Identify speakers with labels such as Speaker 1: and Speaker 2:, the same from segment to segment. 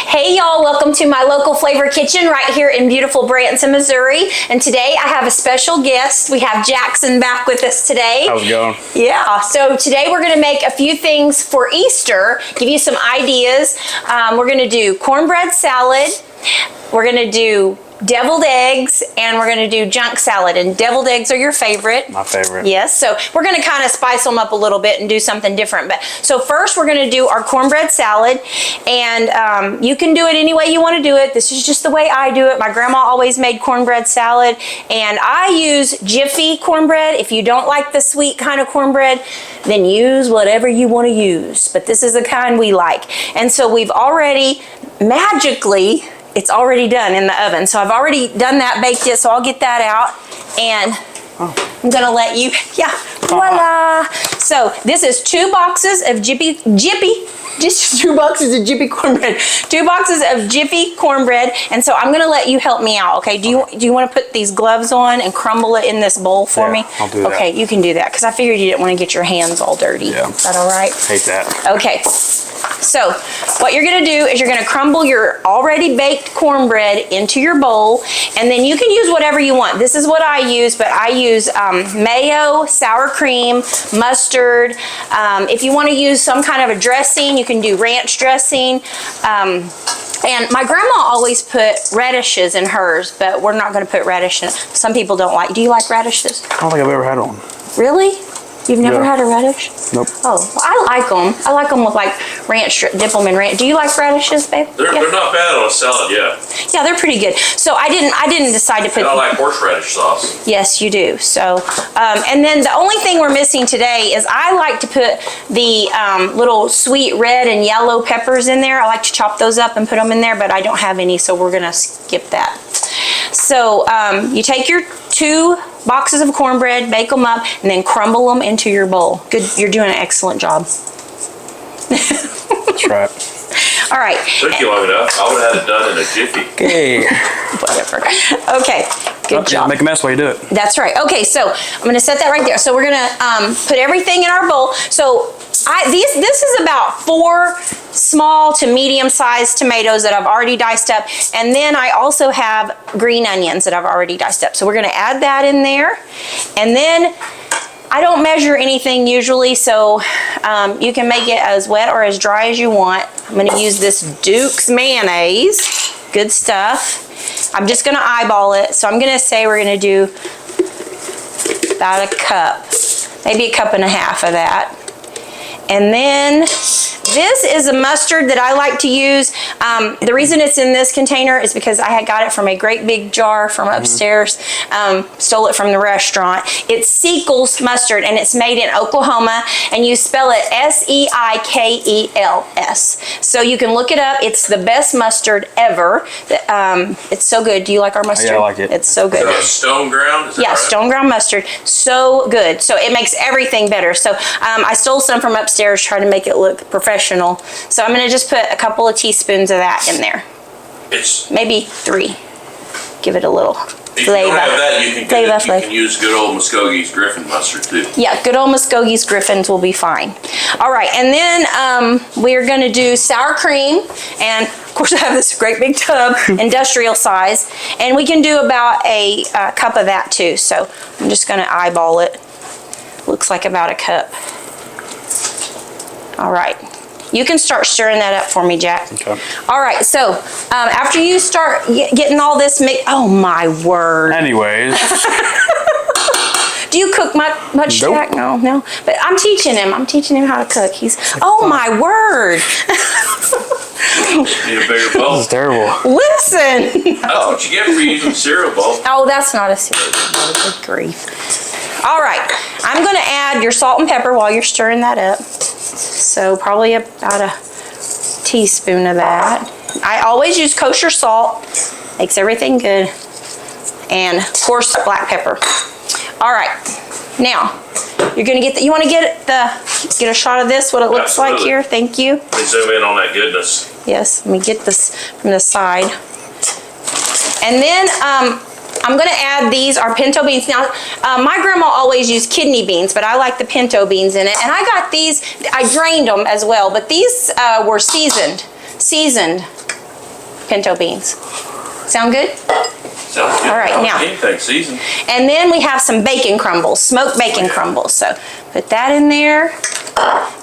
Speaker 1: Hey y'all, welcome to my local flavor kitchen right here in beautiful Branson, Missouri. And today I have a special guest. We have Jackson back with us today.
Speaker 2: How's it going?
Speaker 1: Yeah, so today we're gonna make a few things for Easter, give you some ideas. We're gonna do cornbread salad. We're gonna do deviled eggs, and we're gonna do junk salad. And deviled eggs are your favorite.
Speaker 2: My favorite.
Speaker 1: Yes, so we're gonna kind of spice them up a little bit and do something different. But so first we're gonna do our cornbread salad, and you can do it any way you want to do it. This is just the way I do it. My grandma always made cornbread salad, and I use Jiffy cornbread. If you don't like the sweet kind of cornbread, then use whatever you want to use. But this is the kind we like. And so we've already magically, it's already done in the oven. So I've already done that, baked it, so I'll get that out. And I'm gonna let you, yeah, voila. So this is 2 boxes of just 2 boxes of Jiffy cornbread. 2 boxes of Jiffy cornbread. And so I'm gonna let you help me out, okay? Do you wanna put these gloves on and crumble it in this bowl for me?
Speaker 2: I'll do that.
Speaker 1: Okay, you can do that, because I figured you didn't wanna get your hands all dirty.
Speaker 2: Yeah.
Speaker 1: Is that all right?
Speaker 2: Hate that.
Speaker 1: Okay. So what you're gonna do is you're gonna crumble your already baked cornbread into your bowl, and then you can use whatever you want. This is what I use, but I use mayo, sour cream, mustard. If you wanna use some kind of a dressing, you can do ranch dressing. And my grandma always put radishes in hers, but we're not gonna put radish in it. Some people don't like. Do you like radishes?
Speaker 2: I don't think I've ever had one.
Speaker 1: Really? You've never had a radish?
Speaker 2: Nope.
Speaker 1: Oh, well, I like them. I like them with like ranch, dip them in ranch. Do you like radishes, babe?
Speaker 3: They're not bad on a salad, yeah.
Speaker 1: Yeah, they're pretty good. So I didn't decide to put.
Speaker 3: And I like horseradish sauce.
Speaker 1: Yes, you do. So, and then the only thing we're missing today is I like to put the little sweet red and yellow peppers in there. I like to chop those up and put them in there, but I don't have any, so we're gonna skip that. So you take your 2 boxes of cornbread, bake them up, and then crumble them into your bowl. Good, you're doing an excellent job.
Speaker 2: That's right.
Speaker 1: All right.
Speaker 3: Took you long enough. I would have had it done in a jiffy.
Speaker 2: Okay.
Speaker 1: Whatever. Okay, good job.
Speaker 2: Make a mess while you do it.
Speaker 1: That's right. Okay, so I'm gonna set that right there. So we're gonna put everything in our bowl. So this is about 4 small to medium sized tomatoes that I've already diced up, and then I also have green onions that I've already diced up. So we're gonna add that in there, and then I don't measure anything usually, so you can make it as wet or as dry as you want. I'm gonna use this Duke's mayonnaise, good stuff. I'm just gonna eyeball it, so I'm gonna say we're gonna do about a cup, maybe a cup and a half of that. And then this is a mustard that I like to use. The reason it's in this container is because I had got it from a great big jar from upstairs, stole it from the restaurant. It's Seikels mustard, and it's made in Oklahoma, and you spell it S-E-I-K-E-L-S. So you can look it up. It's the best mustard ever. It's so good. Do you like our mustard?
Speaker 2: Yeah, I like it.
Speaker 1: It's so good.
Speaker 3: Is that stone ground? Is that
Speaker 1: Yeah,
Speaker 3: right?
Speaker 1: stone ground mustard, so good. So it makes everything better. So I stole some from upstairs, trying to make it look professional. So I'm gonna just put a couple of teaspoons of that in there.
Speaker 3: It's,
Speaker 1: Maybe 3. Give it a little
Speaker 3: if you don't
Speaker 1: flavor.
Speaker 3: have that, you can use good old Muskogee's Griffin mustard too.
Speaker 1: Yeah, good old Muskogee's Griffins will be fine. All right, and then we're gonna do sour cream, and of course I have this great big tub, industrial size, and we can do about a cup of that too. So I'm just gonna eyeball it. Looks like about a cup. All right, you can start stirring that up for me, Jack.
Speaker 2: Okay.
Speaker 1: All right, so after you start getting all this mixed, oh my word.
Speaker 2: Anyways.
Speaker 1: Do you cook much,
Speaker 2: Nope.
Speaker 1: Jack? No. But I'm teaching him how to cook. Oh my word.
Speaker 3: Need a bigger bowl.
Speaker 2: This is terrible.
Speaker 1: Listen.
Speaker 3: That's what you get for using cereal bowl.
Speaker 1: Oh, that's not a cereal bowl. Good grief. All right, I'm gonna add your salt and pepper while you're stirring that up. So probably about a teaspoon of that. I always use kosher salt, makes everything good. And of course, black pepper. All right, now you're gonna get you wanna get a shot of this, what it looks like here, thank you.
Speaker 3: Please zoom in on that goodness.
Speaker 1: Yes, let me get this from the side. And then I'm gonna add our pinto beans. Now, my grandma always used kidney beans, but I like the pinto beans in it. And I got these, I drained them as well, but these were seasoned. pinto beans. Sound good?
Speaker 3: Sounds good.
Speaker 1: All right, now.
Speaker 3: Anything seasoned.
Speaker 1: And then we have some bacon crumbles, smoked bacon crumbles. So put that in there.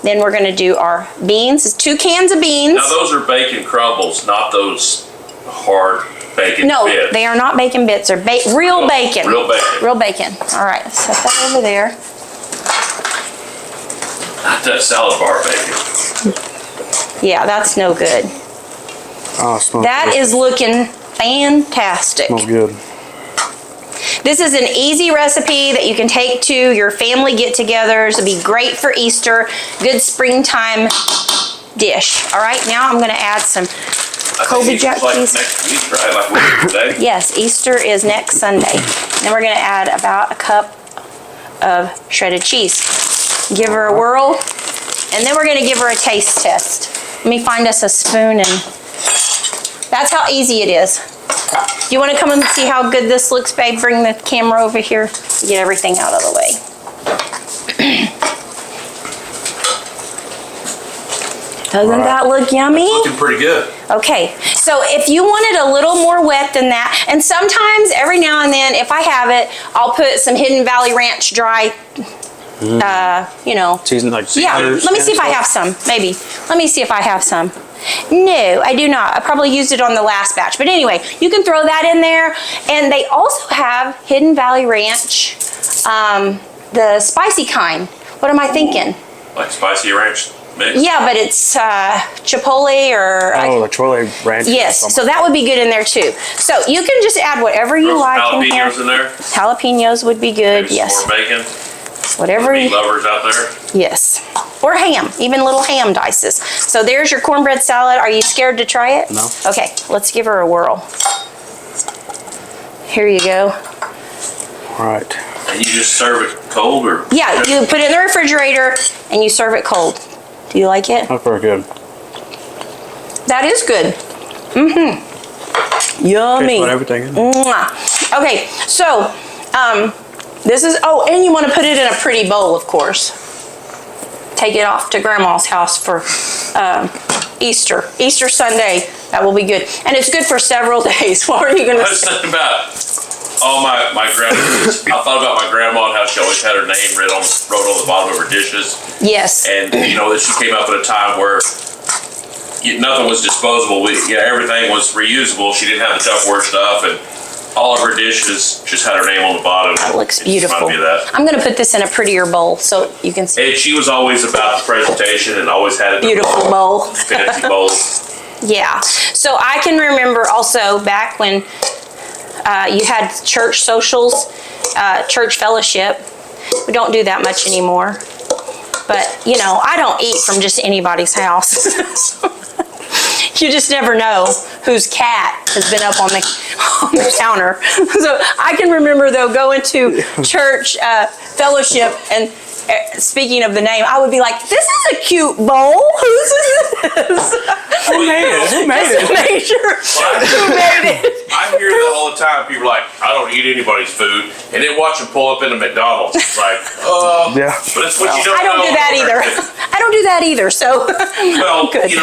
Speaker 1: Then we're gonna do our beans. It's 2 cans of beans.
Speaker 3: Now those are bacon crumbles, not those hard bacon
Speaker 1: No,
Speaker 3: bits.
Speaker 1: they are not bacon bits. They're real bacon.
Speaker 3: Real bacon.
Speaker 1: Real bacon. All right, set that over there.
Speaker 3: Not that salad bar bacon.
Speaker 1: Yeah, that's no good.
Speaker 2: Oh, it smells
Speaker 1: That
Speaker 2: good.
Speaker 1: is looking fantastic.
Speaker 2: Smells good.
Speaker 1: This is an easy recipe that you can take to your family get-togethers. It'll be great for Easter. Good springtime dish. All right, now I'm gonna add some Kobe jack
Speaker 3: like
Speaker 1: cheese.
Speaker 3: next week, right? Like we do today.
Speaker 1: Yes, Easter is next Sunday. Then we're gonna add about a cup of shredded cheese. Give her a whirl, and then we're gonna give her a taste test. Let me find us a spoon, and that's how easy it is. Do you wanna come and see how good this looks, babe? Bring the camera over here, get everything out of the way. Doesn't that look yummy?
Speaker 3: Looking pretty good.
Speaker 1: Okay, so if you want it a little more wet than that, and sometimes every now and then, if I have it, I'll put some Hidden Valley Ranch dry, you know.
Speaker 2: Season like
Speaker 1: Yeah, let me see if I have some, maybe. Let me see if I have some. No, I do not. I probably used it on the last batch. But anyway, you can throw that in there. And they also have Hidden Valley Ranch, the spicy kind. What am I thinking?
Speaker 3: Like spicy ranch mix.
Speaker 1: Yeah, but it's chipotle or...
Speaker 2: Oh, the Chole ranch.
Speaker 1: Yes, so that would be good in there too. So you can just add whatever you
Speaker 3: Throw some
Speaker 1: like in here.
Speaker 3: jalapenos in there.
Speaker 1: Jalapenos would be good,
Speaker 3: Maybe
Speaker 1: yes.
Speaker 3: some more bacon.
Speaker 1: Whatever
Speaker 3: Meat
Speaker 1: you,
Speaker 3: lovers out there.
Speaker 1: yes. Or ham, even little ham dices. So there's your cornbread salad. Are you scared to try it?
Speaker 2: No.
Speaker 1: Okay, let's give her a whirl. Here you go.
Speaker 2: All right.
Speaker 3: And you just serve it cold or?
Speaker 1: Yeah, you put it in the refrigerator and you serve it cold. Do you like it?
Speaker 2: That's very good.
Speaker 1: That is good. Mm-hmm. Yummy.
Speaker 2: Put everything in.
Speaker 1: Mwah. Okay, so this is, oh, and you want to put it in a pretty bowl, of course. Take it off to Grandma's house for Easter Sunday. That will be good. And it's good for several days. What are you going
Speaker 3: I
Speaker 1: to
Speaker 3: was
Speaker 1: say?
Speaker 3: thinking about all my grandmas. I thought about my grandma and how she always had her name wrote on the bottom of her dishes.
Speaker 1: Yes.
Speaker 3: And, you know, that she came up at a time where nothing was disposable. Everything was reusable. She didn't have the Tupperware stuff, and all of her dishes just had her name on the bottom.
Speaker 1: That looks
Speaker 3: It just
Speaker 1: beautiful.
Speaker 3: reminded me of that.
Speaker 1: I'm going to put this in a prettier bowl so you can see.
Speaker 3: And she was always about the presentation and always had it in
Speaker 1: Beautiful bowl.
Speaker 3: fancy bowls.
Speaker 1: Yeah. So I can remember also back when you had church socials, church fellowship. We don't do that much anymore. But, you know, I don't eat from just anybody's house. You just never know whose cat has been up on the counter. So I can remember, though, going to church fellowship, and speaking of the name, I would be like, this is a cute bowl. Whose is this?
Speaker 2: Who made it? Who made
Speaker 1: Just to
Speaker 2: it?
Speaker 1: make sure who made it.
Speaker 3: I hear that all the time. People are like, I don't eat anybody's food. And then watch them pull up into McDonald's. It's like,
Speaker 2: Yeah.
Speaker 3: but it's what you don't
Speaker 1: I don't
Speaker 3: know.
Speaker 1: do that either. I don't do that either, so.
Speaker 3: Well,
Speaker 1: Good.
Speaker 3: you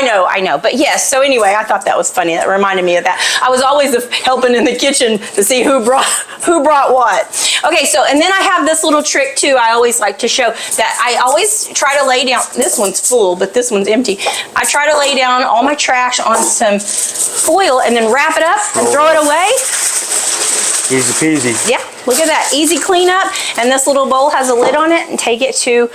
Speaker 3: know,
Speaker 1: I know. But yes, so anyway, I thought that was funny. That reminded me of that. I was always helping in the kitchen to see who brought what. Okay, so, and then I have this little trick too. I always like to show that I always try to lay down, this one's full, but this one's empty. I try to lay down all my trash on some foil and then wrap it up and throw it away.
Speaker 2: Easy peasy.
Speaker 1: Yeah, look at that, easy cleanup. And this little bowl has a lid on it, and take it to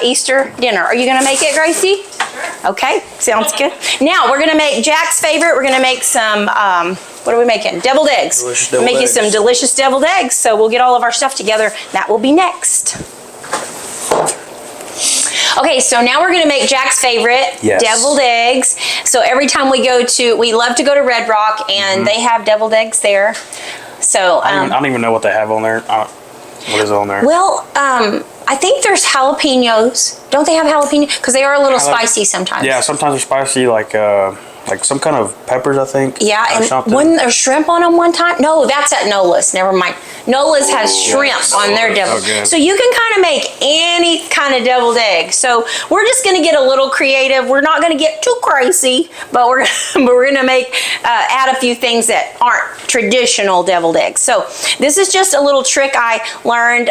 Speaker 1: Easter dinner. Are you gonna make it, Gracie? Sure. Okay, sounds good. Now we're gonna make Jack's favorite. We're gonna make some, what are we making? Deviled eggs.
Speaker 2: Delicious deviled
Speaker 1: Making
Speaker 2: eggs.
Speaker 1: some delicious deviled eggs. So we'll get all of our stuff together. That will be next. Okay, so now we're gonna make Jack's favorite,
Speaker 2: Yes.
Speaker 1: deviled eggs. So every time we love to go to Red Rock, and they have deviled eggs there. So,
Speaker 2: I don't even know what they have on there. What is on there?
Speaker 1: well, I think there's jalapenos. Don't they have jalapeno? Because they are a little spicy sometimes.
Speaker 2: Yeah, sometimes they're spicy, like like some kind of peppers, I think.
Speaker 1: Yeah,
Speaker 2: or
Speaker 1: and
Speaker 2: something.
Speaker 1: wasn't there shrimp on them one time? No, that's at Nola's. Never mind. Nola's has shrimp on their deviled.
Speaker 2: good.
Speaker 1: So you can kind of make any kind of deviled egg. So we're just going to get a little creative. We're not going to get too crazy, but we're going to make add a few things that aren't traditional deviled eggs. So this is just a little trick I learned.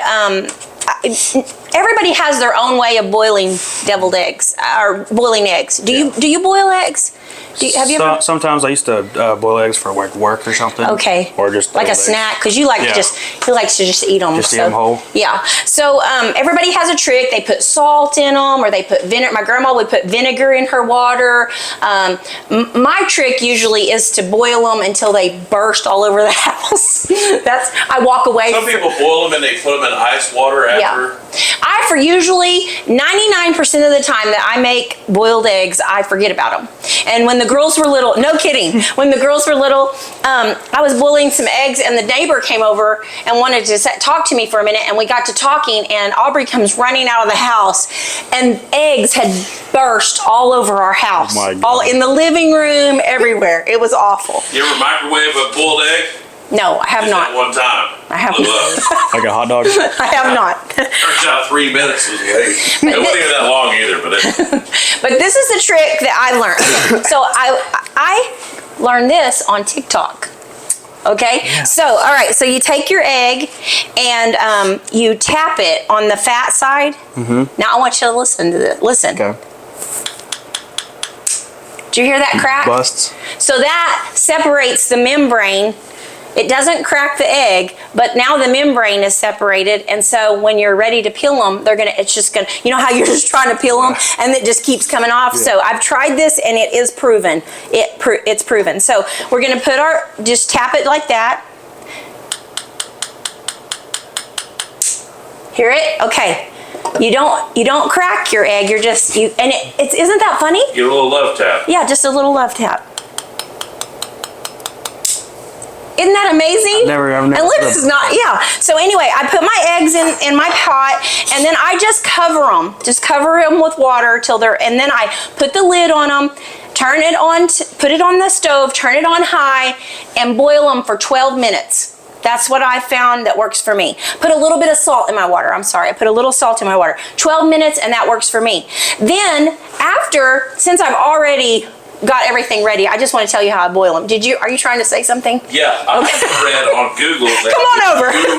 Speaker 1: Everybody has their own way of boiling deviled eggs or boiling eggs. Do you boil eggs? Have you ever?
Speaker 2: Sometimes I used to boil eggs for like work or something.
Speaker 1: Okay.
Speaker 2: Or just
Speaker 1: like a
Speaker 2: eggs.
Speaker 1: snack, because you like
Speaker 2: Yeah.
Speaker 1: he likes to just eat them.
Speaker 2: Just eat 'em whole.
Speaker 1: Yeah. So everybody has a trick. They put salt in them, or they put vinegar. My grandma would put vinegar in her water. My trick usually is to boil them until they burst all over the house. I walk away.
Speaker 3: Some people boil them and they put them in ice water after.
Speaker 1: For usually 99% of the time that I make boiled eggs, I forget about them. And when the girls were little, no kidding, when the girls were little, I was boiling some eggs and the neighbor came over and wanted to talk to me for a minute, and we got to talking, and Aubrey comes running out of the house and eggs had burst all over our house.
Speaker 2: Oh my God.
Speaker 1: All in the living room, everywhere. It was awful.
Speaker 3: You ever microwave a boiled egg?
Speaker 1: No, I have
Speaker 3: Did that
Speaker 1: not.
Speaker 3: one time.
Speaker 1: I have
Speaker 3: Blew
Speaker 1: not.
Speaker 3: up.
Speaker 2: Like a hot dog.
Speaker 1: I have not.
Speaker 3: Turns out 3 minutes was late. It wasn't even that long either, but
Speaker 1: But this is the trick that I learned. So I learned this on TikTok. Okay, so all right, so you take your egg and you tap it on the fat side. Now I want you to listen to this. Listen.
Speaker 2: Okay.
Speaker 1: Do you hear that crack?
Speaker 2: Busts.
Speaker 1: So that separates the membrane. It doesn't crack the egg, but now the membrane is separated, and so when you're ready to peel them, it's just gonna, you know how you're just trying to peel them and it just keeps coming off.
Speaker 2: Yeah.
Speaker 1: So I've tried this and it is proven. It's proven. So we're gonna just tap it like that. Hear it? Okay. You don't crack your egg. You're just isn't that funny?
Speaker 3: get a little love tap.
Speaker 1: Yeah, just a little love tap. Isn't that amazing?
Speaker 2: I've never
Speaker 1: and look, this is not, yeah. So anyway, I put my eggs in my pot, and then I just cover them. Just cover them with water till and then I put the lid on them, turn it on, put it on the stove, turn it on high, and boil them for 12 minutes. That's what I found that works for me. Put a little bit of salt in my water. I'm sorry, I put a little salt in my water. 12 minutes, and that works for me. Then since I've already got everything ready, I just want to tell you how I boil them. Are you trying to say something?
Speaker 3: Yeah, I read on Google that
Speaker 1: Come on over.
Speaker 3: if you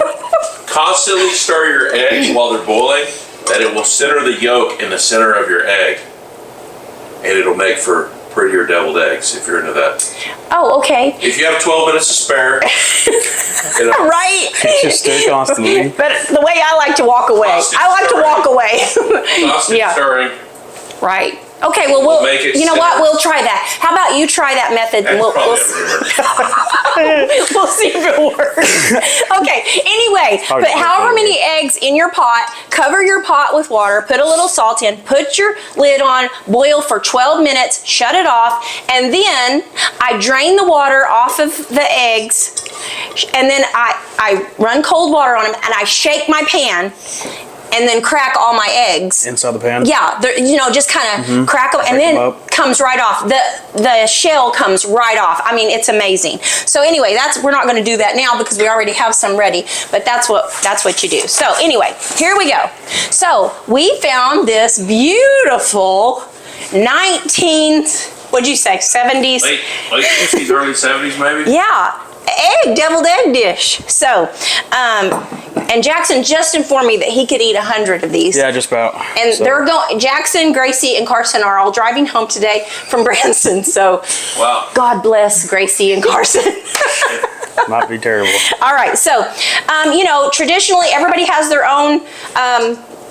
Speaker 3: constantly stir your eggs while they're boiling, that it will center the yolk in the center of your egg, and it'll make for prettier deviled eggs if you're into that.
Speaker 1: Oh, okay.
Speaker 3: If you have 12 minutes to spare,
Speaker 1: Right?
Speaker 2: Just stir constantly.
Speaker 1: But the way I like to walk away.
Speaker 3: Constant
Speaker 1: I like to walk away.
Speaker 3: constant
Speaker 1: Yeah.
Speaker 3: stirring.
Speaker 1: Right. Okay, well, we'll
Speaker 3: Make it
Speaker 1: you know what?
Speaker 3: center.
Speaker 1: We'll try that. How about you try that method and
Speaker 3: That's
Speaker 1: we'll
Speaker 3: probably
Speaker 1: we'll see if it works. Okay, anyway,
Speaker 2: Probably
Speaker 1: put however many eggs in your pot, cover your pot with water, put a little salt in, put your lid on, boil for 12 minutes, shut it off, and then I drain the water off of the eggs, and then I run cold water on them, and I shake my pan, and then crack all my eggs.
Speaker 2: Inside the pan?
Speaker 1: Yeah, just kind of crack them, and
Speaker 2: Break 'em
Speaker 1: then
Speaker 2: up.
Speaker 1: comes right off. The shell comes right off. I mean, it's amazing. So anyway, we're not going to do that now because we already have some ready, but that's what you do. So anyway, here we go. So we found this beautiful 70s?
Speaker 3: Late 60s, early 70s maybe?
Speaker 1: Yeah, deviled egg dish. So, and Jackson just informed me that he could eat 100 of these.
Speaker 2: Yeah, just about.
Speaker 1: And
Speaker 2: So,
Speaker 1: they're going. Jackson, Gracie, and Carson are all driving home today from Branson. So,
Speaker 3: Wow.
Speaker 1: God bless Gracie and Carson.
Speaker 2: might be terrible.
Speaker 1: All right. So, traditionally everybody has their own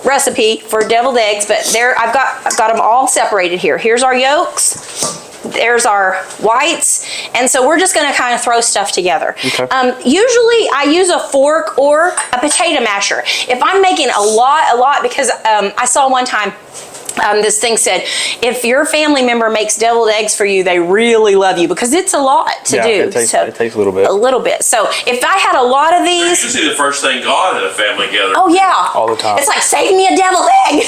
Speaker 1: recipe for deviled eggs, but I've got them all separated here. Here's our yolks. There's our whites, and so we're just going to kind of throw stuff together.
Speaker 2: Okay.
Speaker 1: Usually I use a fork or a potato masher. If I'm making a lot, because I saw one time this thing said, if your family member makes deviled eggs for you, they really love you, because it's a lot to do.
Speaker 2: It takes a little bit.
Speaker 1: A little bit. So if I had a lot of
Speaker 3: They're
Speaker 1: these,
Speaker 3: usually the first thing gone in a family gathering.
Speaker 1: oh yeah,
Speaker 2: All the time.
Speaker 1: it's like, save me a deviled egg.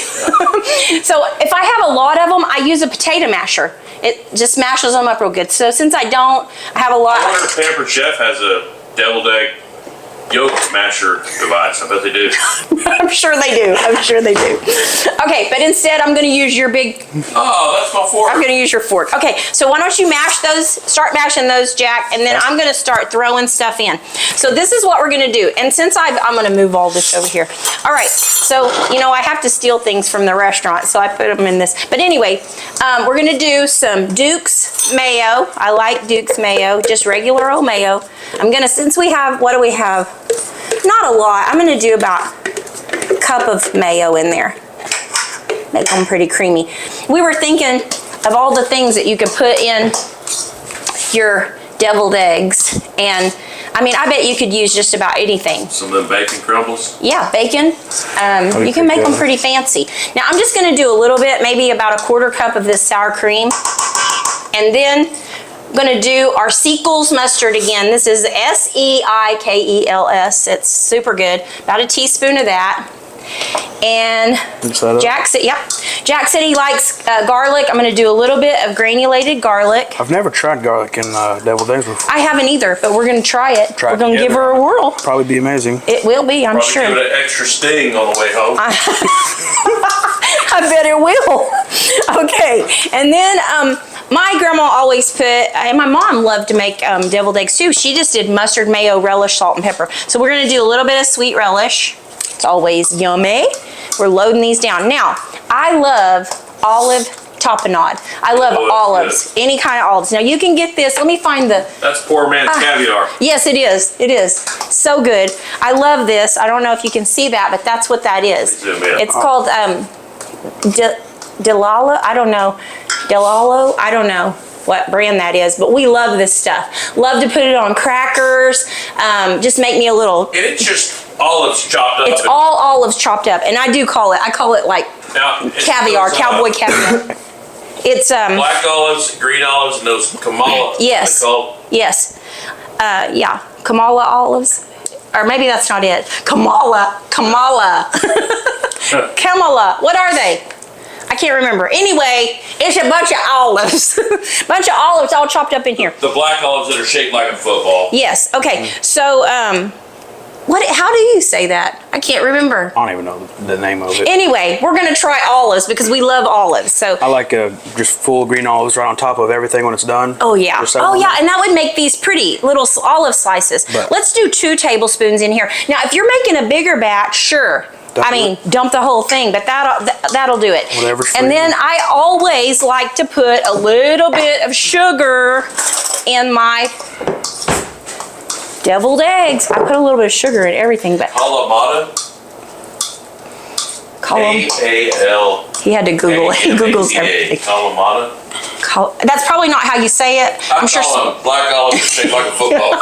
Speaker 1: So if I have a lot of them, I use a potato masher. It just smashes them up real good. So since I have a lot.
Speaker 3: I wonder if Pampered Chef has a deviled egg yolk masher device. I bet they do.
Speaker 1: I'm sure they do. I'm sure they do. Okay, but instead I'm going to use your big.
Speaker 3: Oh, that's my fork.
Speaker 1: I'm going to use your fork. Okay, so why don't you mash those? Start mashing those, Jack, and then I'm going to start throwing stuff in. So this is what we're going to do. And since I'm going to move all this over here. All right. So I have to steal things from the restaurant, so I put them in this. But anyway, we're going to do some Duke's mayo. I like Duke's mayo, just regular old mayo. I'm going to, since we have, what do we have? Not a lot. I'm going to do about a cup of mayo in there. Make them pretty creamy. We were thinking of all the things that you could put in your deviled eggs. And I mean, I bet you could use just about anything.
Speaker 3: Some of them bacon crumbles.
Speaker 1: Yeah, bacon. You can make them pretty fancy. Now I'm just going to do a little bit, maybe about a quarter cup of this sour cream. And then I'm going to do our Seekels mustard again. This is Seikels. It's super good. About a teaspoon of that. And Jack said he likes garlic. I'm going to do a little bit of granulated garlic.
Speaker 2: I've never tried garlic in deviled eggs before.
Speaker 1: I haven't either, but we're going to try it. We're going to give her a whirl.
Speaker 2: Probably be amazing.
Speaker 1: It will be, I'm
Speaker 3: Probably
Speaker 1: sure.
Speaker 3: give it an extra sting on the way home.
Speaker 1: I bet it will. Okay, and then my grandma always put, and my mom loved to make deviled eggs too. She just did mustard, mayo, relish, salt, and pepper. So we're going to do a little bit of sweet relish. It's always yummy. We're loading these down. Now, I love olive tapenade. I love olives, any kind of olives. Now you can get this. Let me find the.
Speaker 3: That's poor man's caviar.
Speaker 1: Yes, it is. It is so good. I love this. I don't know if you can see that, but that's what that is. It's called Delala. I don't know. Delalo. I don't know what brand that is, but we love this stuff. Love to put it on crackers. Just make me a little.
Speaker 3: And it's just olives chopped up.
Speaker 1: It's all olives chopped up, and I call it like caviar, cowboy caviar. It's
Speaker 3: black olives, green olives, and those Kamala.
Speaker 1: Yes. Yes. Yeah. Kamala olives. Or maybe that's not it. Kamala. Kamala. What are they? I can't remember. Anyway, it's a bunch of olives. Bunch of olives all chopped up in here.
Speaker 3: The black olives that are shaped like a football.
Speaker 1: Yes. Okay. So, how do you say that? I can't remember.
Speaker 2: I don't even know the name of it.
Speaker 1: Anyway, we're going to try olives because we love olives. So
Speaker 2: I like just full green olives right on top of everything when it's done.
Speaker 1: Oh, yeah. Oh, yeah. And that would make these pretty little olive slices.
Speaker 2: But
Speaker 1: let's do 2 tablespoons in here. Now, if you're making a bigger batch, sure. Dump the whole thing, but that'll do it.
Speaker 2: Whatever's
Speaker 1: and then I always like to put a little bit of sugar in my deviled eggs. I put a little bit of sugar in everything, but
Speaker 3: Kalamata. K-A-L.
Speaker 1: He had to Google it. He Googles everything.
Speaker 3: Kalamata.
Speaker 1: That's probably not how you say it.
Speaker 3: I'm sure some black olives shaped like a football.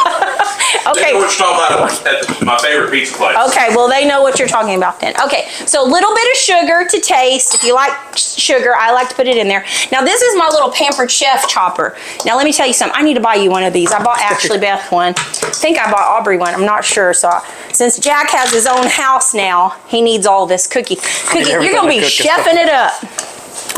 Speaker 1: Okay.
Speaker 3: They know what you're talking about at my favorite pizza place.
Speaker 1: Okay, well, they know what you're talking about then. Okay, so a little bit of sugar to taste. If you like sugar, I like to put it in there. Now, this is my little Pampered Chef chopper. Now, let me tell you something. I need to buy you one of these. I bought Ashley Beth one. I think I bought Aubrey one. I'm not sure. So, since Jack has his own house now, he needs all this cookie. You're going to be chefing it up.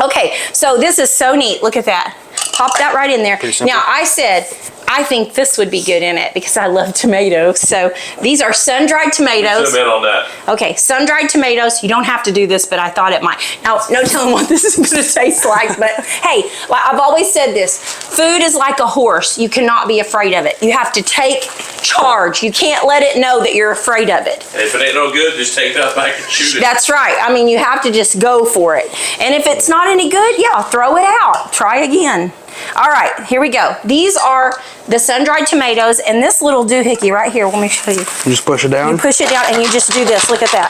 Speaker 1: Okay, so this is so neat. Look at that. Pop that right in there. Now, I said, I think this would be good in it because I love tomatoes. So these are sun-dried tomatoes.
Speaker 3: Zoom in on that.
Speaker 1: Okay, sun-dried tomatoes. You don't have to do this, but I thought it might. Now, no telling what this is going to taste like, but hey, I've always said this. Food is like a horse. You cannot be afraid of it. You have to take charge. You can't let it know that you're afraid of it.
Speaker 3: And if it ain't no good, just take that back and shoot it.
Speaker 1: That's right. I mean, you have to just go for it. And if it's not any good, yeah, throw it out. Try again. All right, here we go. These are the sun-dried tomatoes, and this little doohickey right here, let me show you.
Speaker 2: You just push it down?
Speaker 1: You push it down, and you just do this. Look at that.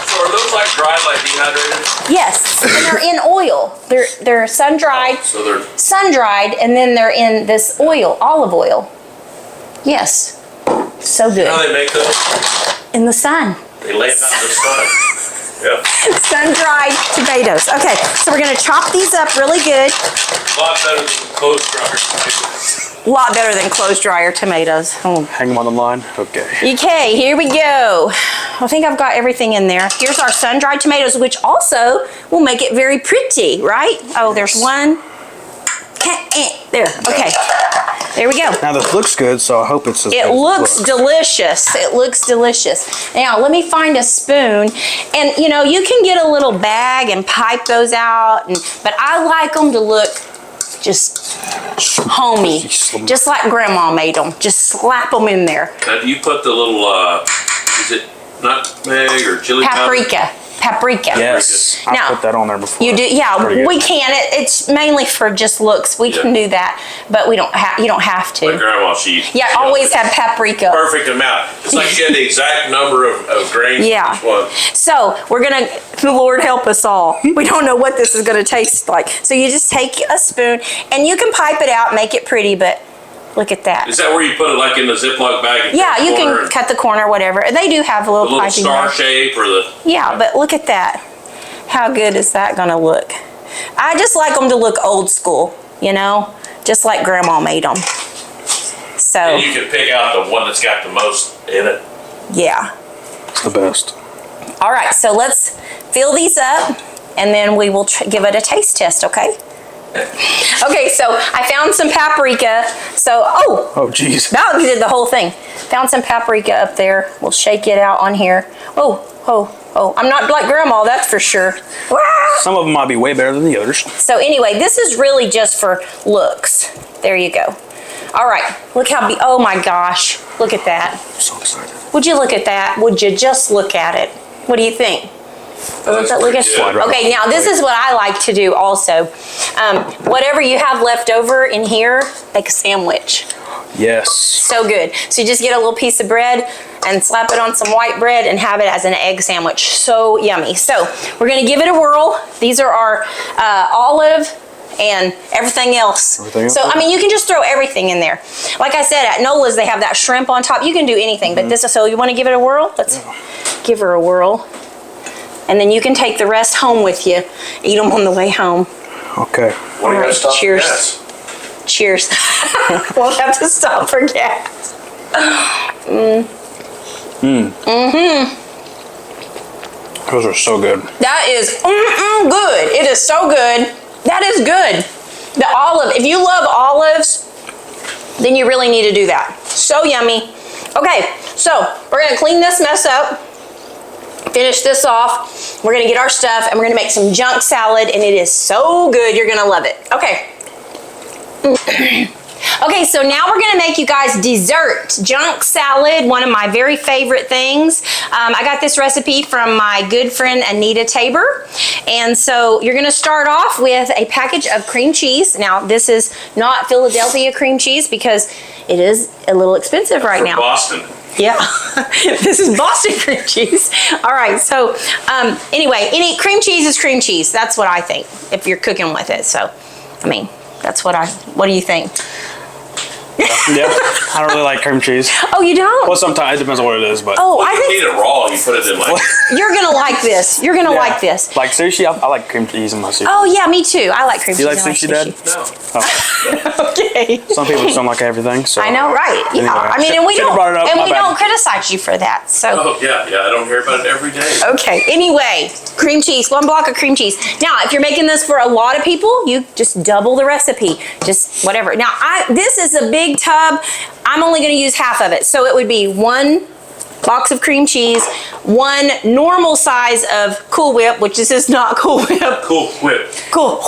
Speaker 3: So are those like dried, like dehydrated?
Speaker 1: Yes, and they're in oil. They're sun-dried,
Speaker 3: So they're
Speaker 1: sun-dried, and then they're in this oil, olive oil. Yes, so good.
Speaker 3: You know how they make those?
Speaker 1: In the sun.
Speaker 3: They lay them out in the sun. Yeah.
Speaker 1: Sun-dried tomatoes. Okay, so we're gonna chop these up really good.
Speaker 3: A lot better than clothes dryer.
Speaker 1: A lot better than clothes dryer tomatoes. Oh.
Speaker 2: Hang them on the line. Okay.
Speaker 1: Okay, here we go. I think I've got everything in there. Here's our sun-dried tomatoes, which also will make it very pretty, right? Oh, there's one. There. Okay. There we go.
Speaker 2: Now this looks good, so I hope it's as good
Speaker 1: It
Speaker 2: as
Speaker 1: looks delicious. It looks delicious. Now, let me find a spoon. And, you know, you can get a little bag and pipe those out. But I like them to look just homey. Just like Grandma made them. Just slap them in there.
Speaker 3: Now, do you put the little, is it nutmeg or chili powder?
Speaker 1: Paprika.
Speaker 2: Yes, I
Speaker 1: Now,
Speaker 2: put that on there before.
Speaker 1: You do, yeah.
Speaker 2: Pretty good.
Speaker 1: We can. It's mainly for just looks. We can do that, but we don't have. You don't have
Speaker 3: My
Speaker 1: to.
Speaker 3: grandma, she
Speaker 1: Always have paprika.
Speaker 3: perfect amount. It's like she had the exact number of grains.
Speaker 1: Yeah.
Speaker 3: For each one.
Speaker 1: So we're gonna. The Lord help us all. We don't know what this is gonna taste like. So you just take a spoon and you can pipe it out, make it pretty, but. Look at that.
Speaker 3: Is that where you put it, like in the Ziploc bag? And
Speaker 1: Yeah,
Speaker 3: cut the
Speaker 1: you
Speaker 3: corner
Speaker 1: can cut the corner, whatever. They do have a
Speaker 3: the
Speaker 1: little
Speaker 3: little
Speaker 1: piping
Speaker 3: star
Speaker 1: there.
Speaker 3: shape or the.
Speaker 1: Yeah, but look at that. How good is that gonna look? I just like them to look old school, you know, just like Grandma made them. So
Speaker 3: And you can pick out the one that's got the most in it.
Speaker 1: yeah.
Speaker 2: It's the best.
Speaker 1: All right, so let's fill these up, and then we will give it a taste test. Okay. Okay, so I found some paprika. So
Speaker 2: Oh, geez.
Speaker 1: that did the whole thing. Found some paprika up there. We'll shake it out on here. Oh. I'm not like Grandma, that's for sure.
Speaker 2: Some of them might be way better than the others.
Speaker 1: So anyway, this is really just for looks. There you go. All right, look how oh my gosh, look at that.
Speaker 2: I'm so excited.
Speaker 1: Would you look at that? Would you just look at it? What do you think?
Speaker 3: That's
Speaker 1: Look at,
Speaker 3: pretty good.
Speaker 1: okay, now this is what I like to do also. Whatever you have left over in here, make a sandwich.
Speaker 2: Yes.
Speaker 1: So good. So you just get a little piece of bread and slap it on some white bread and have it as an egg sandwich. So yummy. So we're gonna give it a whirl. These are our olive and everything else. So, I mean, you can just throw everything in there. Like I said, at Nola's, they have that shrimp on top. You can do anything, but this is, so you wanna give it a whirl? Let's give her a whirl. And then you can take the rest home with you. Eat them on the way home.
Speaker 2: Okay.
Speaker 3: What do you
Speaker 1: All right,
Speaker 3: got to stop for
Speaker 1: cheers.
Speaker 3: gas?
Speaker 1: Cheers. Won't have to stop for gas.
Speaker 2: Those are so good.
Speaker 1: That is good. It is so good. That is good. The olive, if you love olives, then you really need to do that. So yummy. Okay, so we're gonna clean this mess up, finish this off. We're gonna get our stuff and we're gonna make some junk salad, and it is so good. You're gonna love it. Okay. Okay, so now we're gonna make you guys dessert junk salad, one of my very favorite things. I got this recipe from my good friend Anita Tabor. And so you're gonna start off with a package of cream cheese. Now this is not Philadelphia cream cheese because it is a little expensive right now.
Speaker 3: Boston.
Speaker 1: Yeah, this is Boston cream cheese. All right, so anyway, any cream cheese is cream cheese. That's what I think if you're cooking with it. So, I mean, that's what what do you think?
Speaker 2: Yeah, I don't really like cream cheese.
Speaker 1: Oh, you don't?
Speaker 2: Well, sometimes it depends on what it is, but.
Speaker 1: Oh,
Speaker 3: Well,
Speaker 1: I
Speaker 3: you eat
Speaker 1: think
Speaker 3: it raw. You put it in like.
Speaker 1: you're gonna like this. You're gonna
Speaker 2: Yeah.
Speaker 1: like this.
Speaker 2: Like sushi, I like cream cheese in my sushi.
Speaker 1: Oh yeah, me too. I like cream
Speaker 2: Do you
Speaker 1: cheese.
Speaker 2: like sushi, Dad?
Speaker 3: No.
Speaker 1: Okay.
Speaker 2: Some people just don't like everything, so.
Speaker 1: I know, right? Yeah.
Speaker 2: Anyway,
Speaker 1: I mean, and we
Speaker 2: should've
Speaker 1: don't,
Speaker 2: brought it up,
Speaker 1: and
Speaker 2: my
Speaker 1: we
Speaker 2: bad.
Speaker 1: don't criticize you for that. So.
Speaker 3: Oh yeah. I don't hear about it every day.
Speaker 1: Okay, anyway, cream cheese, 1 block of cream cheese. Now, if you're making this for a lot of people, you just double the recipe, just whatever. Now, this is a big tub. I'm only gonna use half of it. So it would be 1 box of cream cheese, 1 normal size of Cool Whip, which this is not Cool Whip.
Speaker 3: Cool whip.
Speaker 1: Cool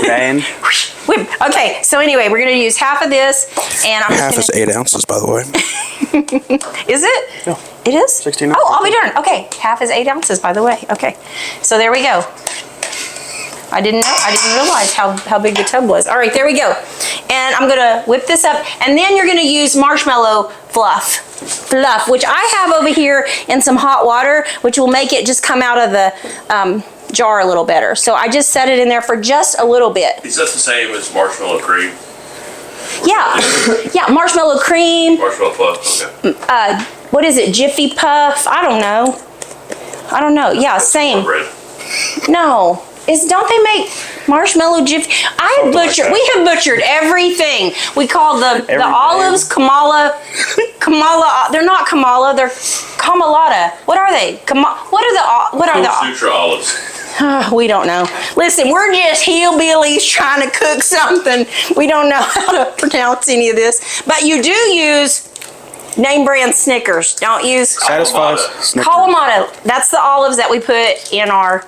Speaker 2: Man.
Speaker 1: Whip. Okay, so anyway, we're gonna use half of this, and I'm
Speaker 4: Half
Speaker 1: just
Speaker 4: is 8 ounces, by the way.
Speaker 1: Is it?
Speaker 2: Yeah.
Speaker 1: It is?
Speaker 2: 16
Speaker 1: Oh, I'll be darned. Okay, half is 8 ounces, by the way. Okay, so there we go. I didn't realize how big the tub was. All right, there we go. And I'm gonna whip this up, and then you're gonna use marshmallow fluff, which I have over here in some hot water, which will make it just come out of the jar a little better. So I just set it in there for just a little bit.
Speaker 3: Is that the same as marshmallow cream?
Speaker 1: Yeah, yeah, marshmallow cream.
Speaker 3: Marshmallow fluff. Okay.
Speaker 1: What is it, Jiffy Puff? I don't know. Yeah, same.
Speaker 3: Cornbread.
Speaker 1: No. Don't they make marshmallow jiffy? We have butchered everything. We call the olives Kamala. They're not Kamala. They're Kamalata. What are they? What are the?
Speaker 3: Sutra olives.
Speaker 1: We don't know. Listen, we're just hillbillies trying to cook something. We don't know how to pronounce any of this. But you do use name brand Snickers. Don't use
Speaker 2: Satisfies.
Speaker 1: Kalamata. That's the olives that we put in our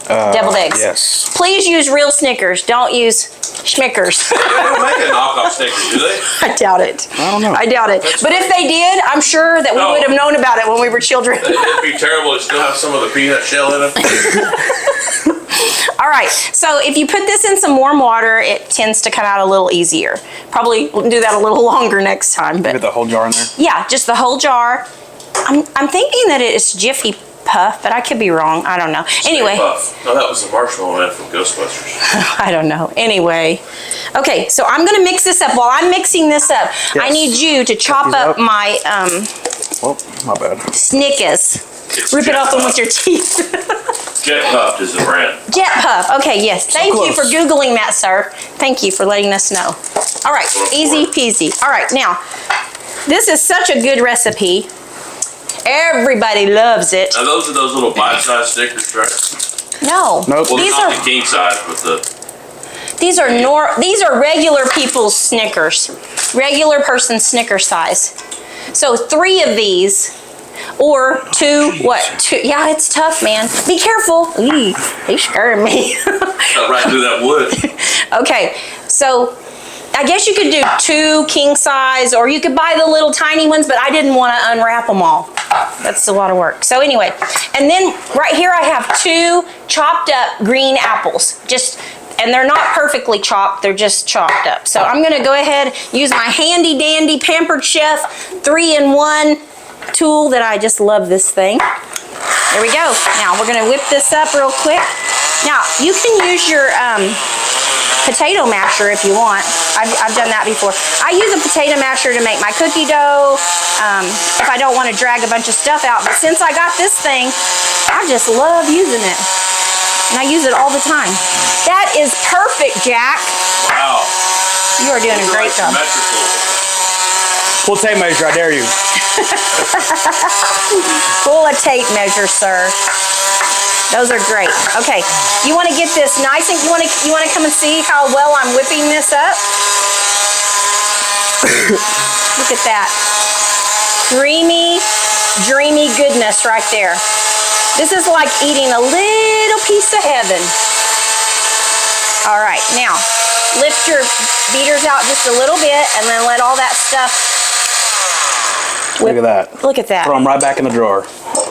Speaker 1: deviled eggs.
Speaker 2: Yes.
Speaker 1: Please use real Snickers. Don't use Schmickers.
Speaker 3: They don't make a knockoff Snickers, do they?
Speaker 1: I doubt it.
Speaker 2: I don't know.
Speaker 1: I doubt it. But if they did, I'm sure that we
Speaker 3: No.
Speaker 1: would have known about it when we were children.
Speaker 3: It'd be terrible to still have some of the peanut shell in them.
Speaker 1: All right, so if you put this in some warm water, it tends to come out a little easier. Probably we'll do that a little longer next time,
Speaker 2: Get
Speaker 1: but
Speaker 2: the whole jar in there.
Speaker 1: yeah, just the whole jar. I'm thinking that it's Jiffy Puff, but I could be wrong. I don't know. Anyway,
Speaker 3: Puff. No, that was the marshmallow man from Ghostbusters.
Speaker 1: I don't know. Anyway, okay, so I'm gonna mix this up. While I'm mixing this up, I
Speaker 2: Yes.
Speaker 1: need you to chop
Speaker 2: these
Speaker 1: up
Speaker 2: up.
Speaker 1: my
Speaker 2: Oh, my bad.
Speaker 1: Snickers.
Speaker 3: It's
Speaker 1: Rip it
Speaker 3: Jet
Speaker 1: off them
Speaker 3: Puff.
Speaker 1: with your teeth.
Speaker 3: Jet Puff is the brand.
Speaker 1: Jet Puff. Okay, yes. Thank you for
Speaker 2: close.
Speaker 1: Googling that, sir. Thank you for letting us know. All right, easy peasy. All right, now, this is such a good recipe. Everybody loves it.
Speaker 3: Now those are those little bite-sized Snickers, right?
Speaker 1: No.
Speaker 2: Nope.
Speaker 3: Well,
Speaker 1: These
Speaker 3: not
Speaker 1: are
Speaker 3: the king size, but the
Speaker 1: these are regular people's Snickers. Regular person Snicker size. So 3 of these. Or 2, what? 2, yeah, it's tough, man. Be careful. Ooh, he's scaring me.
Speaker 3: cut right through that wood.
Speaker 1: Okay, so I guess you could do 2 king size, or you could buy the little tiny ones, but I didn't want to unwrap them all. That's a lot of work. So anyway, and then right here I have 2 chopped up green apples. And they're not perfectly chopped, they're just chopped up. So I'm gonna go ahead, use my handy dandy Pampered Chef 3-in-1 tool that I just love this thing. There we go. Now we're gonna whip this up real quick. Now you can use your potato masher if you want. I've done that before. I use a potato masher to make my cookie dough if I don't want to drag a bunch of stuff out. But since I got this thing, I just love using it. And I use it all the time. That is perfect, Jack.
Speaker 3: Wow.
Speaker 1: You are doing a great job.
Speaker 3: Symmetrical.
Speaker 2: Full tape measure, I dare you.
Speaker 1: Full of tape measure, sir. Those are great. Okay, you want to get this nice and you want to come and see how well I'm whipping this up? Look at that. Creamy, dreamy goodness right there. This is like eating a little piece of heaven. All right, now lift your beaters out just a little bit and then let all that stuff
Speaker 2: Look at that.
Speaker 1: Look at that.
Speaker 2: Throw them right back in the drawer.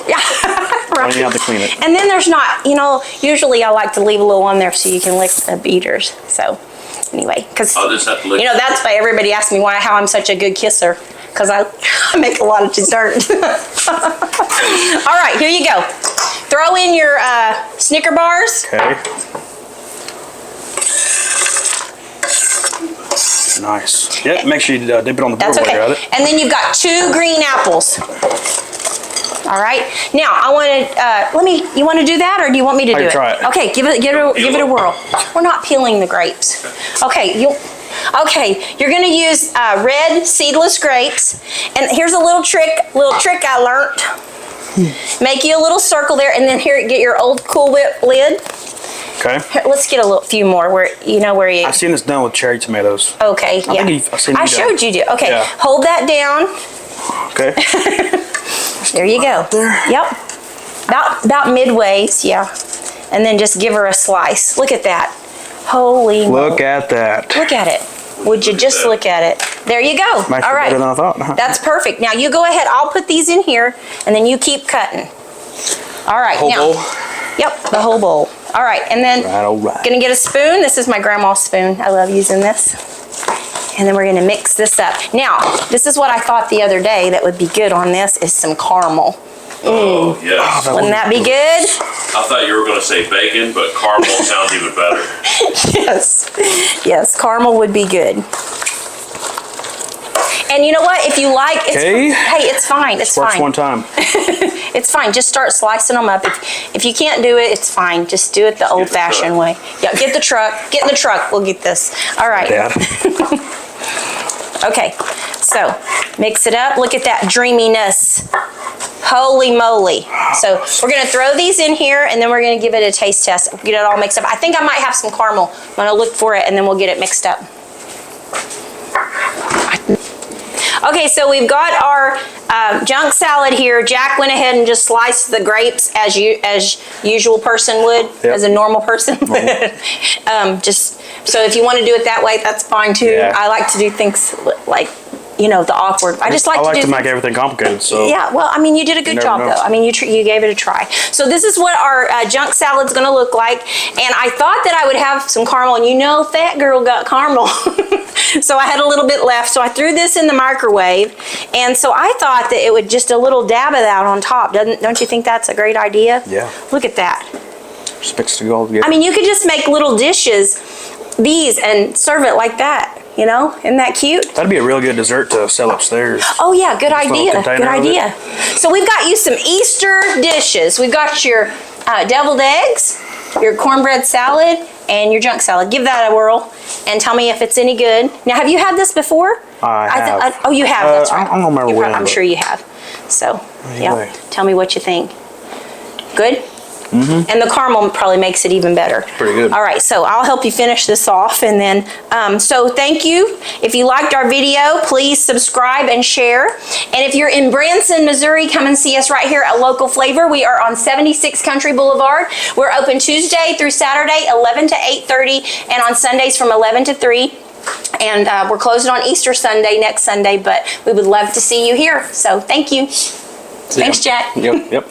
Speaker 1: Yeah.
Speaker 2: Don't
Speaker 1: Right.
Speaker 2: even have to clean it.
Speaker 1: And then there's not, usually I like to leave a little on there so you can lick the beaters. So anyway, because
Speaker 3: I'll just have to lick.
Speaker 1: that's why everybody asks me how I'm such a good kisser, because I make a lot of dessert. All right, here you go. Throw in your Snicker bars.
Speaker 2: Okay. Nice. Yep, make sure you dip it on the board
Speaker 1: That's
Speaker 2: while you're at
Speaker 1: okay.
Speaker 2: it.
Speaker 1: And then you've got 2 green apples. All right. Now I want to you want to do that, or do you want me to do it?
Speaker 2: try it.
Speaker 1: Okay, give it a whirl. We're not peeling the grapes. Okay, you're gonna use red seedless grapes, and here's a little trick I learned. Make you a little circle there, and then here get your old Cool Whip lid.
Speaker 2: Okay.
Speaker 1: Here, let's get a few more where you.
Speaker 2: I've seen this done with cherry tomatoes.
Speaker 1: Okay, yeah.
Speaker 2: I've seen you
Speaker 1: I
Speaker 2: do it.
Speaker 1: showed you do. Okay,
Speaker 2: Yeah.
Speaker 1: hold that down.
Speaker 2: Okay.
Speaker 1: There you go. Yep. About midways, yeah. And then just give her a slice. Look at that. Holy
Speaker 2: Look
Speaker 1: moly.
Speaker 2: at that.
Speaker 1: Look at it. Would you just look at it? There you go.
Speaker 2: Actually
Speaker 1: All right.
Speaker 2: better than I thought.
Speaker 1: That's perfect. Now you go ahead. I'll put these in here, and then you keep cutting. All right.
Speaker 2: Whole
Speaker 1: now.
Speaker 2: bowl?
Speaker 1: Yep, the whole bowl. All right, and then
Speaker 2: All right.
Speaker 1: gonna get a spoon. This is my grandma's spoon. I love using this. And then we're gonna mix this up. Now, this is what I thought the other day that would be good on this is some caramel.
Speaker 3: Oh, yes.
Speaker 1: Wouldn't that be good?
Speaker 3: I thought you were going to say bacon, but caramel sounds even better.
Speaker 1: Yes, caramel would be good. And you know what? If you like,
Speaker 2: Okay.
Speaker 1: hey, it's fine. It's
Speaker 2: Works
Speaker 1: fine.
Speaker 2: one time.
Speaker 1: It's fine. Just start slicing them up. If you can't do it, it's fine. Just do it the old-fashioned
Speaker 3: truck.
Speaker 1: way. Yeah, get the truck. Get in the truck. We'll get this. All right.
Speaker 2: Dad.
Speaker 1: Okay. So mix it up. Look at that dreaminess. Holy moly. So we're gonna throw these in here and then we're gonna give it a taste test. Get it all mixed up. I think I might have some caramel. I'm gonna look for it and then we'll get it mixed up. Okay, so we've got our junk salad here. Jack went ahead and just sliced the grapes as usual person would, as a normal person would. Just so if you want to do it that way, that's fine too.
Speaker 2: Yeah.
Speaker 1: I like to do things like, you know, the awkward. I just like to
Speaker 2: make everything complicated. So
Speaker 1: yeah, well, I mean, you did a good job,
Speaker 2: know.
Speaker 1: though. I mean, you gave it a try. So this is what our junk salad's going to look like. And I thought that I would have some caramel. And you know, fat girl got caramel. So I had a little bit left. So I threw this in the microwave. And so I thought that it would just a little dab of that on top. Don't you think that's a great idea?
Speaker 2: Yeah.
Speaker 1: Look at that.
Speaker 2: just mix it all together.
Speaker 1: I mean, you could just make little dishes, these, and serve it like that. You know, isn't that cute?
Speaker 2: That'd be a real good dessert to sell upstairs.
Speaker 1: Oh yeah, good
Speaker 2: Just a little
Speaker 1: idea. Good
Speaker 2: container of it.
Speaker 1: idea. So we've got you some Easter dishes. We've got your deviled eggs, your cornbread salad, and your junk salad. Give that a whirl and tell me if it's any good. Now, have you had this before?
Speaker 2: I have.
Speaker 1: Oh, you have. That's right.
Speaker 2: I don't remember when.
Speaker 1: I'm sure you have. So,
Speaker 2: Anyway.
Speaker 1: yeah. Tell me what you think. Good? Mm-hmm. And the caramel probably makes it even better.
Speaker 2: Pretty good.
Speaker 1: All right, so I'll help you finish this off, and then, so thank you. If you liked our video, please subscribe and share. And if you're in Branson, Missouri, come and see us right here at Local Flavor. We are on 76 Country Boulevard. We're open Tuesday through Saturday, 11 to 8:30, and on Sundays from 11 to 3. And we're closed on Easter Sunday, next Sunday, but we would love to see you here. So thank you. Thanks, Jack.
Speaker 2: Yep.